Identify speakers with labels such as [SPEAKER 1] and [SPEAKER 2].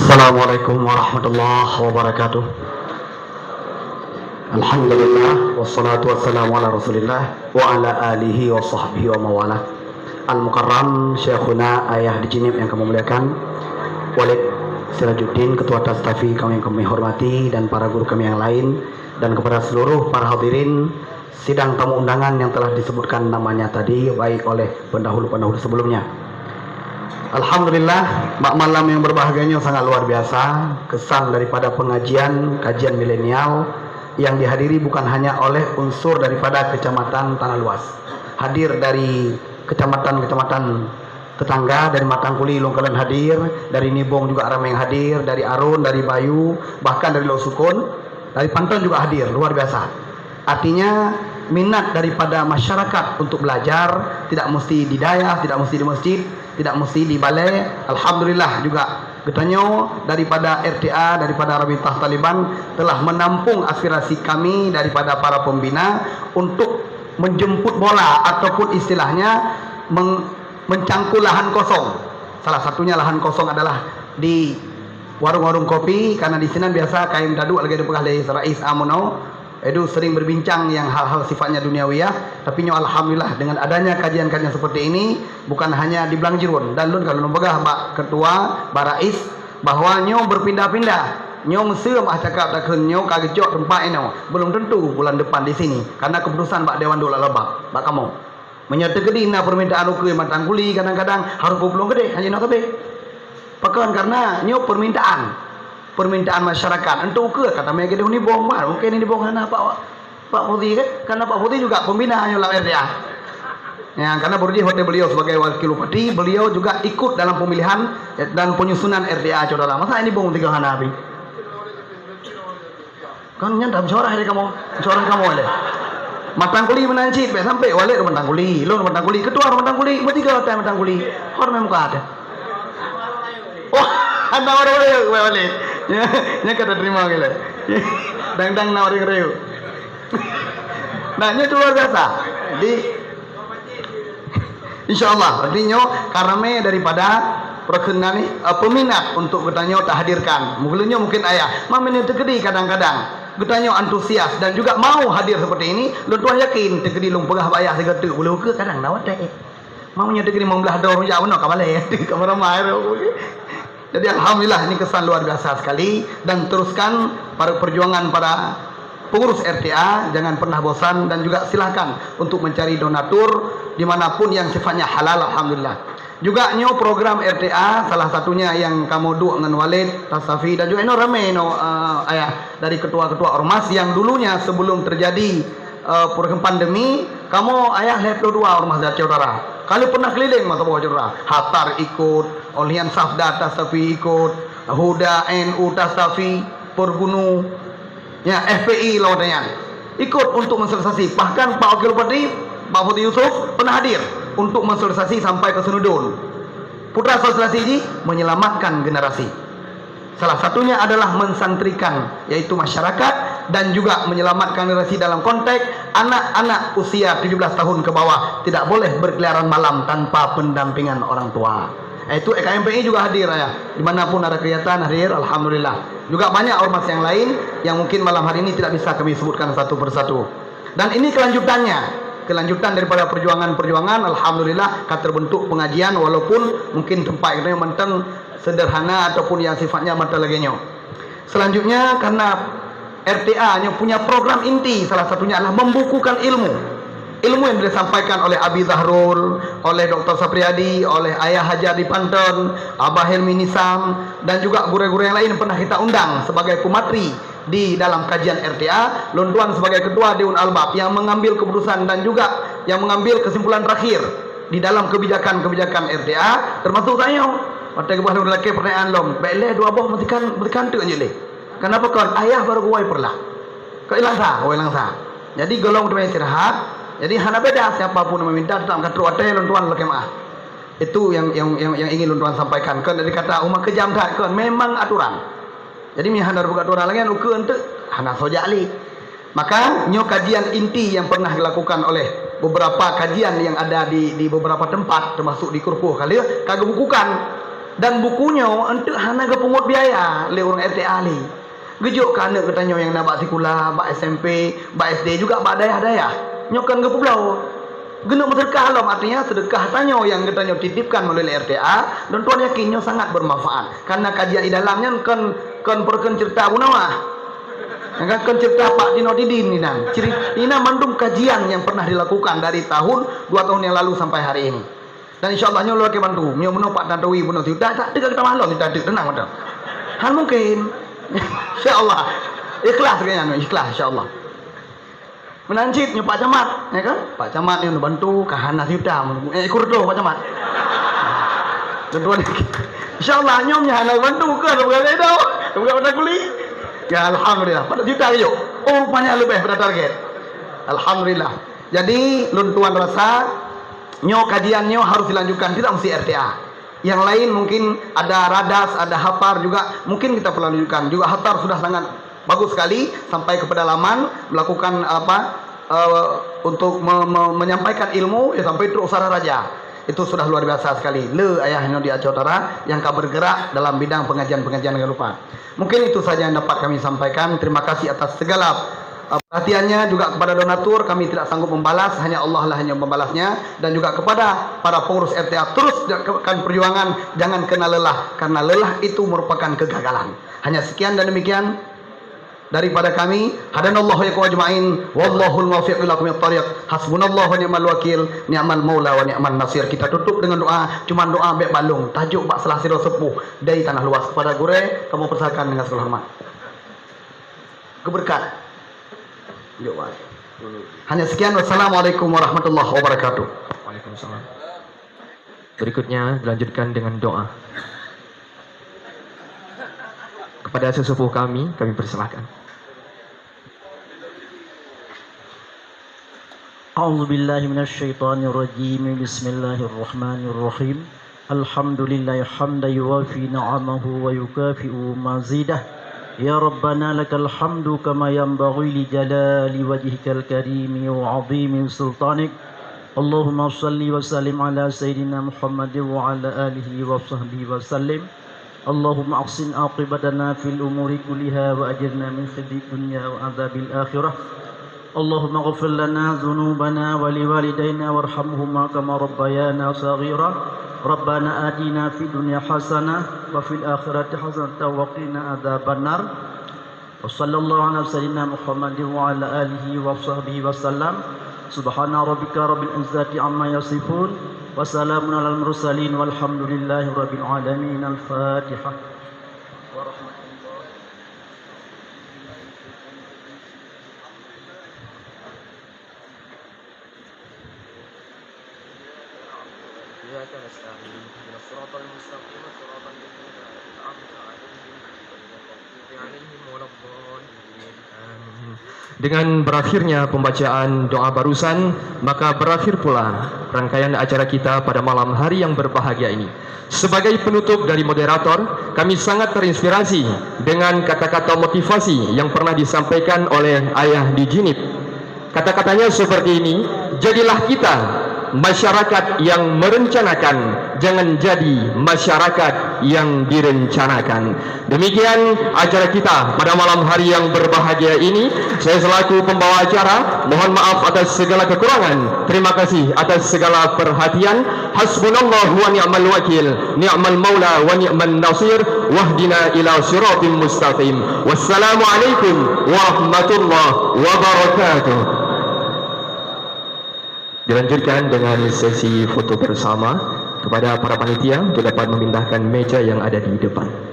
[SPEAKER 1] Assalamualaikum warahmatullahi wabarakatuh. Alhamdulillah wassalatu wassalamu ala Rasulillah wa ala alihi wa sahbihi wa mawala. Al-Mukarram Syekhuna Ayah di Jinib yang kami muliakan, Walid Sirajuddin Ketua Tastafi kami yang kami hormati, dan para guru kami yang lain, dan kepada seluruh para hadirin sidang tamu undangan yang telah disebutkan namanya tadi baik oleh pendahulu-pendahulu sebelumnya. Alhamdulillah, malam yang berbahagianya sangat luar biasa. Kesan daripada pengajian kajian milenial yang dihadiri bukan hanya oleh unsur daripada kecamatan Tanah Luas, hadir dari kecamatan-kecamatan tetangga, dari Matangkuli, Longkalen hadir, dari Nibong juga ramai yang hadir, dari Arun, dari Bayu, bahkan dari Losukun, dari Panton juga hadir, luar biasa. Artinya minat daripada masyarakat untuk belajar tidak mesti di daya, tidak mesti di masjid, tidak mesti di balai. Alhamdulillah juga getanyo daripada RTA, daripada Rabitah Taliban telah menampung aspirasi kami daripada para pembina untuk menjemput bola ataupun istilahnya mencangkul lahan kosong. Salah satunya lahan kosong adalah di warung-warung kopi, karena di sini biasa kaim dadu lagi ada pegah dari Rais Amono. Edu sering berbincang yang hal-hal sifatnya duniawiyah, tapi nyo alhamdulillah dengan adanya kajian-kajian seperti ini bukan hanya di Belangjirun dan lun kalau nombegah Pak Ketua, Pak Rais, bahwa nyo berpindah-pindah. Nyo mesti mah cakap tak nyo kagejok tempat ini belum tentu bulan depan di sini karena keputusan Pak Dewan Dola Lebak, Pak kamu. Menyata gede na permintaan ukui Matangkuli kadang-kadang harus belum gede hanya nak gede. Pakan karena nyo permintaan masyarakat untuk ke kata mereka ni bohong mah mungkin ini bohong karena Pak Putih kan, karena Pak Putih juga pembina nyolang RTA ya, karena hotel beliau sebagai wakil bupati, beliau juga ikut dalam pemilihan dan penyusunan RTA saudara. Masa ini bohong tiga hana habis kan nyata bicara hari kamu bicara kamu ada Matangkuli menancit sampai wale Matangkuli lo Matangkuli ketua Matangkuli bertiga hotel Matangkuli orang memang ada anda orang wale nya kata terima gila dang nawari reu nah nya luar biasa di insyaallah artinya karena daripada perkenan peminat untuk bertanya tak hadirkan mungkinnya mungkin ayah mamin tegedi kadang-kadang bertanya antusias dan juga mau hadir seperti ini lu tuan yakin tegedi lung pegah bayah segede boleh ke kadang nawat teh maunya tegedi mau belah dor ya benar kabale di kamar mahir. Jadi alhamdulillah ini kesan luar biasa sekali, dan teruskan para perjuangan para pengurus RTA jangan pernah bosan, dan juga silakan untuk mencari donatur dimanapun yang sifatnya halal. Alhamdulillah juga nyo program RTA salah satunya yang kamu duk dengan Walid Tasafi dan juga ramai ayah dari ketua-ketua ormas yang dulunya sebelum terjadi program pandemi kamu ayah level 2 ormas dari saudara. Kalau pernah keliling mata bawah saudara, Hatar ikut, Olian Safda Tasafi ikut, Huda NU Tasafi, Pergunu, ya FPI lawannya ikut untuk mensosialisasi. Bahkan Pak Wakil Bupati, Pak Putih Yusuf pernah hadir untuk mensosialisasi sampai ke Senudun. Putra sosialisasi ini menyelamatkan generasi. Salah satunya adalah mensantrikan, yaitu masyarakat, dan juga menyelamatkan generasi dalam konteks anak-anak usia 17 tahun ke bawah tidak boleh berkeliaran malam tanpa pendampingan orang tua. Itu EKMPI juga hadir ya, dimanapun ada kegiatan hadir. Alhamdulillah juga banyak ormas yang lain yang mungkin malam hari ini tidak bisa kami sebutkan satu persatu. Dan ini kelanjutan daripada perjuangan. Alhamdulillah terbentuk pengajian walaupun mungkin tempat itu yang menteng sederhana ataupun yang sifatnya mata laginya. Selanjutnya karena RTA nya punya program inti, salah satunya adalah membukukan ilmu yang disampaikan oleh Abi Zahrul, oleh Dr. Sapriyadi, oleh Ayah Hajar di Panton, Abah Helmi Nisam, dan juga guru-guru yang lain pernah kita undang sebagai pemateri di dalam kajian RTA. Lontuan sebagai ketua Dewan Albab yang mengambil keputusan dan juga yang mengambil kesimpulan terakhir di dalam kebijakan-kebijakan RTA, termasuk saya. Pada kebuah lelaki pertanyaan lom, baiklah dua boh matikan tu aja leh. Kenapa kawan ayah baru gua perlah? Kau ilangsa. Jadi golong tu istirahat. Jadi hana beda siapapun meminta dalam kata hotel lontuan lelaki maah. Itu yang ingin lontuan sampaikan. Kan dari kata umat kejam tak kan memang aturan. Jadi mi hana buka aturan lagi anu ke ente hana soja ali. Maka nyo kajian inti yang pernah dilakukan oleh beberapa kajian yang ada di beberapa tempat termasuk di Kurpuh kali kagak bukukan Dan bukunya untuk hana ke pungut biaya le orang RTA le. Gejuk ke anak katanya yang nak bak sekolah, bak SMP, bak SD juga bak dayah-dayah. Nyokan ke pulau. Genuk sedekah alam artinya sedekah tanya yang katanya titipkan melalui RTA dan tuan yakinnya sangat bermanfaat. Karena kajian di dalamnya kan perken cerita Bunawah. Kan cerita Pak Dino Didin ni dan ini mandum kajian yang pernah dilakukan dari tahun 2 tahun yang lalu sampai hari ini. Dan insyaallah nyo luar ke bantu. Nyo meno Pak Tantowi meno tidak tak ada kita malu tidak ada tenang betul. Hal mungkin insyaallah ikhlas kayaknya ikhlas insyaallah. Menancit nyo Pak Camat ya kan? Pak Camat yang bantu kahana kita kurdo Pak Camat. Dan insyaallah nyo nya hana bantu ke bukan itu. Bukan pada kuli. Ya alhamdulillah pada juta yuk. Oh banyak lebih pada target. Alhamdulillah. Jadi luntuan rasa nyo kajiannya harus dilanjutkan, tidak mesti RTA. Yang lain mungkin ada radas, ada hafar juga mungkin kita perlu lanjutkan. Juga hafar sudah sangat bagus sekali sampai ke pedalaman melakukan untuk menyampaikan ilmu ya sampai terus usara raja. Itu sudah luar biasa sekali. Le ayahnya di Aceh Utara yang bergerak dalam bidang pengajian-pengajian jangan lupa. Mungkin itu saja yang dapat kami sampaikan. Terima kasih atas segala perhatiannya, juga kepada donatur kami tidak sanggup membalas, hanya Allah lah yang membalasnya, dan juga kepada para pengurus RTA terus lakukan perjuangan, jangan kena lelah karena lelah itu merupakan kegagalan. Hanya sekian dan demikian daripada kami. Hadanallahu ya ajmain wallahul muwaffiq ila aqwamit thariq. Hasbunallahu wa ni'mal wakil, ni'mal maula wa ni'man nasir. Kita tutup dengan doa, cuma doa bek balung, tajuk Pak Selasiro sepuh dari tanah luas. Kepada gure kamu persilakan dengan segala hormat. Keberkat. Hanya sekian. Wassalamualaikum warahmatullahi wabarakatuh.
[SPEAKER 2] Waalaikumsalam. Berikutnya dilanjutkan dengan doa. Kepada sesepuh kami persilahkan.
[SPEAKER 3] A'udzu billahi minasyaitonir rajim. Bismillahirrahmanirrahim. Alhamdulillahi hamdan yuwafi ni'amahu wa yukafi'u mazidah. Ya Rabbana lakal hamdu kama yanbaghi li jalali wajhikal karim wa 'azimi sultanik. Allahumma shalli wa sallim ala sayyidina Muhammad wa ala alihi wa sahbihi wa sallim. Allahumma ahsin aqibatana fil umuri kulliha wa ajirna min khizyi dunya wa adzabil akhirah. Allahumma ighfir lana dhunubana wa liwalidayna warhamhuma kama rabbayana saghira. Rabbana atina fid dunya hasanah wa fil akhirati hasanah wa qina adzabannar. Wa sallallahu ala sayyidina Muhammad wa ala alihi wa sahbihi wa sallam. Subhana rabbika rabbil izzati amma yasifun wa salamun alal mursalin walhamdulillahi rabbil alamin. Al-Fatihah. Wa rahmatullah.
[SPEAKER 2] إياك نستعين اهدنا الصراط المستقيم صراط الذين أنعمت عليهم غير المغضوب عليهم ولا الضالين آمين. Dengan berakhirnya pembacaan doa barusan, maka berakhir pula rangkaian acara kita pada malam hari yang berbahagia ini. Sebagai penutup dari moderator, kami sangat terinspirasi dengan kata-kata motivasi yang pernah disampaikan oleh Ayah di Jinib. Kata-katanya seperti ini, jadilah kita masyarakat yang merencanakan, jangan jadi masyarakat yang direncanakan. Demikian acara kita pada malam hari yang berbahagia ini. Saya selaku pembawa acara mohon maaf atas segala kekurangan. Terima kasih atas segala perhatian. Hasbunallahu wa ni'mal wakil, ni'mal maula wa ni'man nasir, wahdina ila siratim mustaqim. Wassalamualaikum warahmatullahi wabarakatuh. Dilanjutkan dengan sesi foto bersama kepada para panitia untuk dapat memindahkan meja yang ada di depan.